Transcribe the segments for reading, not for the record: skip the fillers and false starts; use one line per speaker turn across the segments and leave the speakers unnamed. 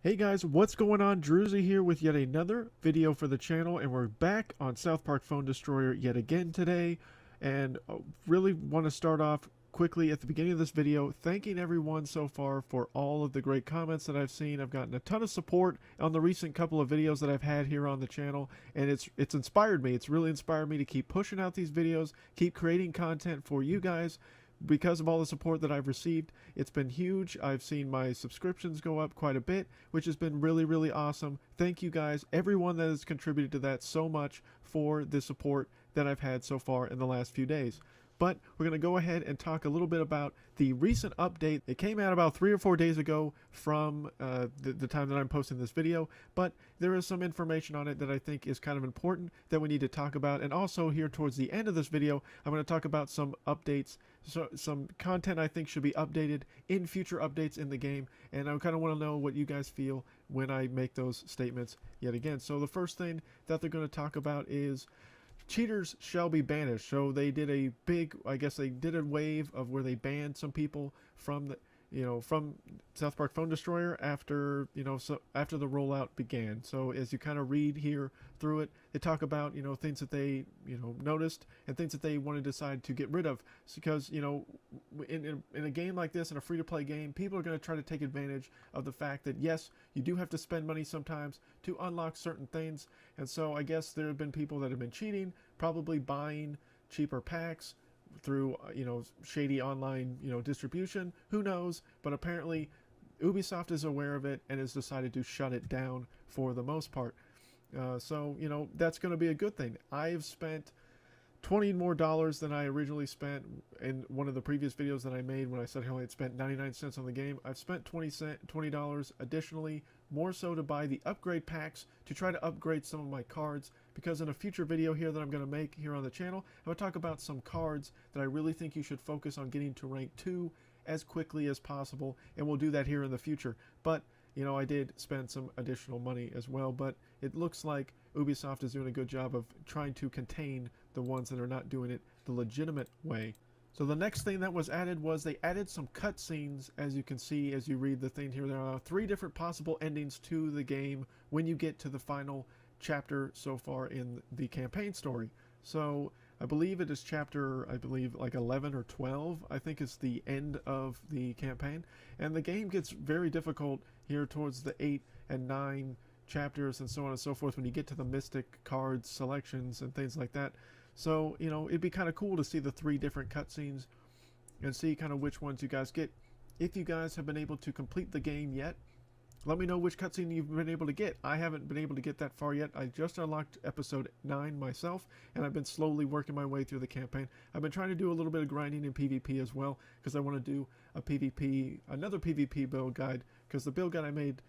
Hey guys, what's going on? Drewzy here with yet another video for the channel, and we're back on South Park Phone Destroyer yet again today. And really want to start off quickly at the beginning of this video thanking everyone so far for all of the great comments that I've seen. I've gotten a ton of support on the recent couple of videos that I've had here on the channel, and it's inspired me. It's really inspired me to keep pushing out these videos, keep creating content for you guys. Because of all the support that I've received, it's been huge. I've seen my subscriptions go up quite a bit, which has been really awesome. Thank you guys, everyone that has contributed to that so much for the support that I've had so far in the last few days. But we're going to go ahead and talk a little bit about the recent update. It came out about 3 or 4 days ago from the time that I'm posting this video, but there is some information on it that I think is kind of important that we need to talk about. And also here towards the end of this video, I'm going to talk about some updates, so some content I think should be updated in future updates in the game. And I kind of want to know what you guys feel when I make those statements yet again. So the first thing that they're going to talk about is cheaters shall be banished. So they did a big, I guess they did a wave of where they banned some people from the, from South Park Phone Destroyer after, so after the rollout began. So as you kind of read here through it, they talk about, things that they, noticed and things that they want to decide to get rid of. Because, in a game like this, in a free-to-play game, people are going to try to take advantage of the fact that, yes, you do have to spend money sometimes to unlock certain things. And so I guess there have been people that have been cheating, probably buying cheaper packs through shady online distribution. Who knows? But apparently Ubisoft is aware of it and has decided to shut it down for the most part. So that's going to be a good thing. I've spent $20 more than I originally spent in one of the previous videos that I made when I said I only had spent 99 cents on the game. I've spent $20 additionally, more so to buy the upgrade packs to try to upgrade some of my cards, because in a future video here that I'm going to make here on the channel, I'm going to talk about some cards that I really think you should focus on getting to rank 2 as quickly as possible, and we'll do that here in the future. But I did spend some additional money as well, but it looks like Ubisoft is doing a good job of trying to contain the ones that are not doing it the legitimate way. So the next thing that was added was they added some cutscenes. As you can see as you read the thing here, there are 3 different possible endings to the game when you get to the final chapter so far in the campaign story. So I believe it is chapter, like 11 or 12, I think is the end of the campaign. And the game gets very difficult here towards the 8 and 9 chapters and so on and so forth when you get to the mystic cards selections and things like that. So, it'd be kind of cool to see the 3 different cutscenes and see kind of which ones you guys get. If you guys have been able to complete the game yet, let me know which cutscene you've been able to get. I haven't been able to get that far yet. I just unlocked episode 9 myself, and I've been slowly working my way through the campaign. I've been trying to do a little bit of grinding in PvP as well, because I want to do another PvP build guide, because the build guide I made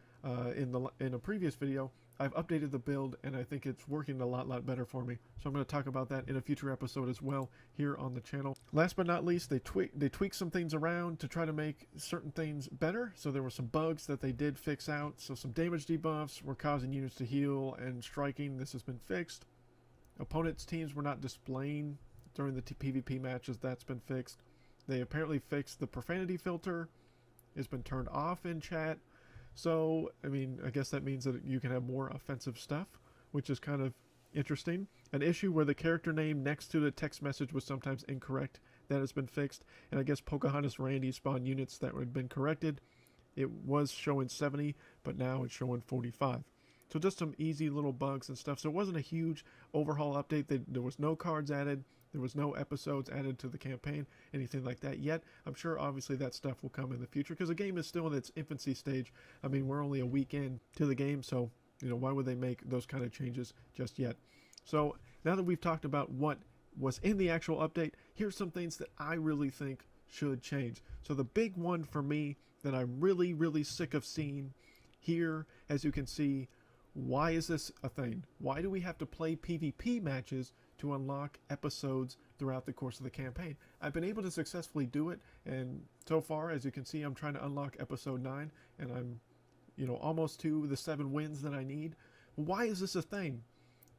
in a previous video, I've updated the build and I think it's working a lot better for me. So I'm going to talk about that in a future episode as well here on the channel. Last but not least, they tweaked some things around to try to make certain things better. So there were some bugs that they did fix out. So some damage debuffs were causing units to heal and striking. This has been fixed. Opponents' teams were not displaying during the PvP matches. That's been fixed. They apparently fixed the profanity filter. It's been turned off in chat. So, I guess that means that you can have more offensive stuff, which is kind of interesting. An issue where the character name next to the text message was sometimes incorrect, that has been fixed. And I guess Pocahontas Randy spawned units that had been corrected. It was showing 70, but now it's showing 45. So just some easy little bugs and stuff. So it wasn't a huge overhaul update. There was no cards added. There was no episodes added to the campaign, anything like that yet. I'm sure obviously that stuff will come in the future because the game is still in its infancy stage. We're only a week in to the game, so why would they make those kind of changes just yet? So now that we've talked about what was in the actual update, here's some things that I really think should change. So the big one for me that I'm really sick of seeing here, as you can see, why is this a thing? Why do we have to play PvP matches to unlock episodes throughout the course of the campaign? I've been able to successfully do it, and so far, as you can see, I'm trying to unlock episode 9, and I'm, almost to the 7 wins that I need. Why is this a thing?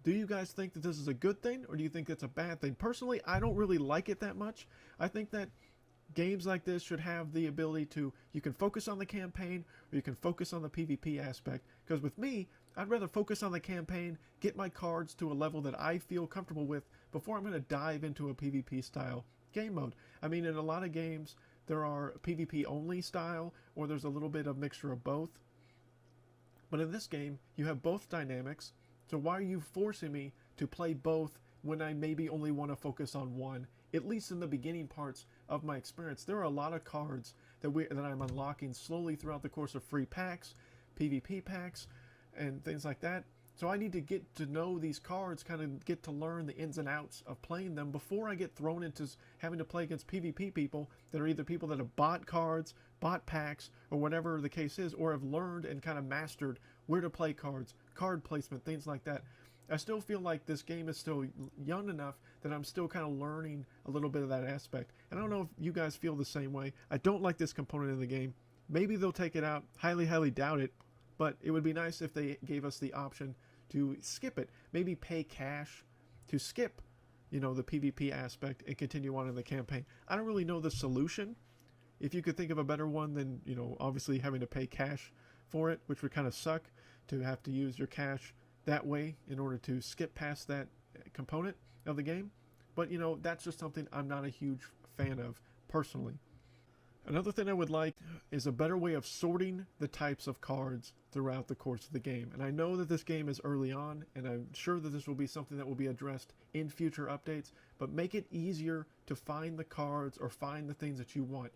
Do you guys think that this is a good thing, or do you think it's a bad thing? Personally, I don't really like it that much. I think that games like this should have the ability to, you can focus on the campaign or you can focus on the PvP aspect. Because with me, I'd rather focus on the campaign, get my cards to a level that I feel comfortable with before I'm going to dive into a PvP style game mode. I mean, in a lot of games, there are PvP only style, or there's a little bit of mixture of both. But in this game, you have both dynamics. So why are you forcing me to play both when I maybe only want to focus on one? At least in the beginning parts of my experience, there are a lot of cards that I'm unlocking slowly throughout the course of free packs, PvP packs, and things like that. So I need to get to know these cards, kind of get to learn the ins and outs of playing them before I get thrown into having to play against PvP people that are either people that have bought cards, bought packs, or whatever the case is, or have learned and kind of mastered where to play cards, card placement, things like that. I still feel like this game is still young enough that I'm still kind of learning a little bit of that aspect. And I don't know if you guys feel the same way. I don't like this component of the game. Maybe they'll take it out. Highly, highly doubt it. But it would be nice if they gave us the option to skip it. Maybe pay cash to skip, the PvP aspect and continue on in the campaign. I don't really know the solution. If you could think of a better one than, obviously having to pay cash for it, which would kind of suck to have to use your cash that way in order to skip past that component of the game. But that's just something I'm not a huge fan of personally. Another thing I would like is a better way of sorting the types of cards throughout the course of the game. And I know that this game is early on, and I'm sure that this will be something that will be addressed in future updates, but make it easier to find the cards or find the things that you want.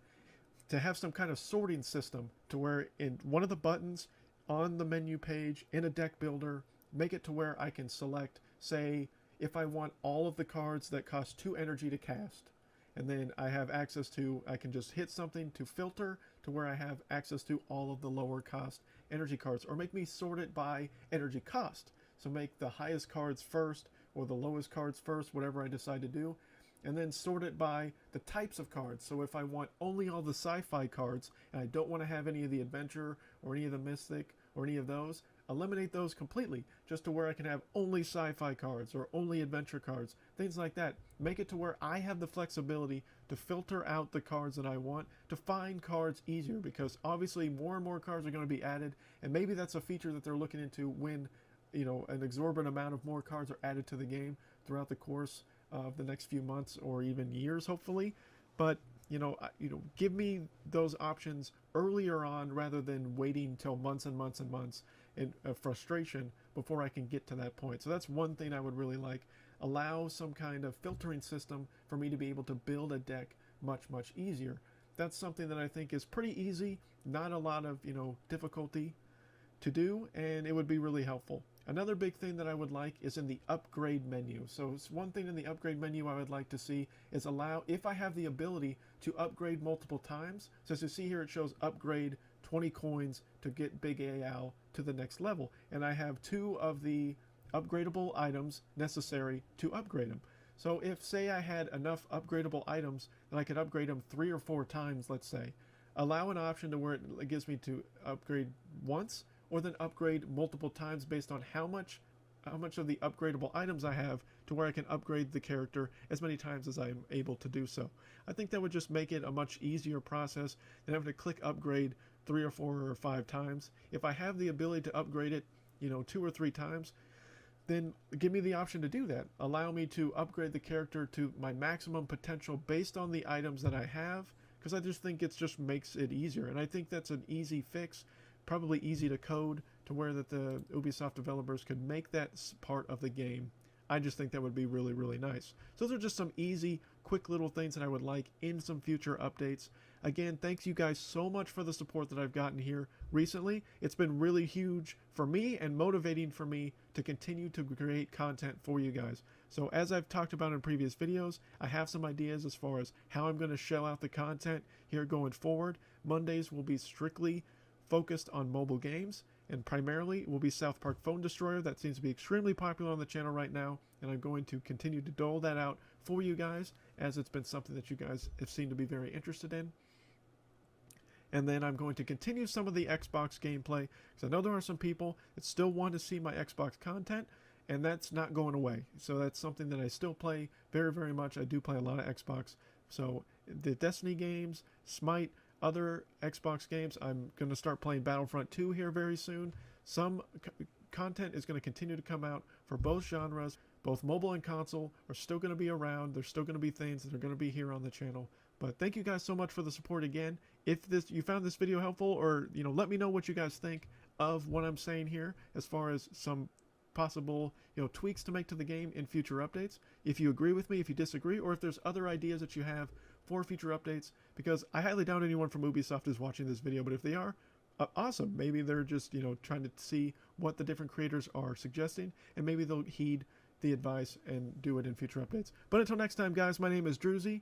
To have some kind of sorting system to where in one of the buttons on the menu page in a deck builder, make it to where I can select, say, if I want all of the cards that cost 2 energy to cast. And then I have access to, I can just hit something to filter to where I have access to all of the lower cost energy cards. Or make me sort it by energy cost. So make the highest cards first or the lowest cards first, whatever I decide to do. And then sort it by the types of cards. So if I want only all the sci-fi cards and I don't want to have any of the adventure or any of the mystic or any of those, eliminate those completely, just to where I can have only sci-fi cards or only adventure cards, things like that. Make it to where I have the flexibility to filter out the cards that I want, to find cards easier, because obviously more and more cards are going to be added, and maybe that's a feature that they're looking into when, an exorbitant amount of more cards are added to the game throughout the course of the next few months or even years, hopefully. But give me those options earlier on rather than waiting till months and months and months in frustration before I can get to that point. So that's one thing I would really like. Allow some kind of filtering system for me to be able to build a deck much, much easier. That's something that I think is pretty easy, not a lot of, difficulty to do, and it would be really helpful. Another big thing that I would like is in the upgrade menu. So it's one thing in the upgrade menu I would like to see is allow, if I have the ability to upgrade multiple times, so as you see here it shows upgrade 20 coins to get Big AL to the next level. And I have 2 of the upgradable items necessary to upgrade them. So if, say, I had enough upgradable items that I could upgrade them 3 or 4 times, let's say, allow an option to where it gives me to upgrade once or then upgrade multiple times based on how much of the upgradable items I have, to where I can upgrade the character as many times as I'm able to do so. I think that would just make it a much easier process than having to click upgrade 3 or 4 or 5 times. If I have the ability to upgrade it, 2 or 3 times, then give me the option to do that. Allow me to upgrade the character to my maximum potential based on the items that I have, because I just think it just makes it easier. And I think that's an easy fix, probably easy to code, to where that the Ubisoft developers could make that part of the game. I just think that would be really, really nice. So those are just some easy, quick little things that I would like in some future updates. Again, thanks you guys so much for the support that I've gotten here recently. It's been really huge for me and motivating for me to continue to create content for you guys. So as I've talked about in previous videos, I have some ideas as far as how I'm going to shell out the content here going forward. Mondays will be strictly focused on mobile games, and primarily will be South Park Phone Destroyer. That seems to be extremely popular on the channel right now, and I'm going to continue to dole that out for you guys, as it's been something that you guys have seemed to be very interested in. And then I'm going to continue some of the Xbox gameplay, because I know there are some people that still want to see my Xbox content, and that's not going away. So that's something that I still play very, very much. I do play a lot of Xbox, So the Destiny games, Smite, other Xbox games. I'm going to start playing Battlefront 2 here very soon. Some content is going to continue to come out for both genres. Both mobile and console are still going to be around. There's still going to be things that are going to be here on the channel. But thank you guys so much for the support again. If you found this video helpful, or let me know what you guys think of what I'm saying here as far as some possible tweaks to make to the game in future updates. If you agree with me, if you disagree, or if there's other ideas that you have for future updates, because I highly doubt anyone from Ubisoft is watching this video, but if they are, awesome. Maybe they're just trying to see what the different creators are suggesting, and maybe they'll heed the advice and do it in future updates. But until next time, guys, my name is Drewzy.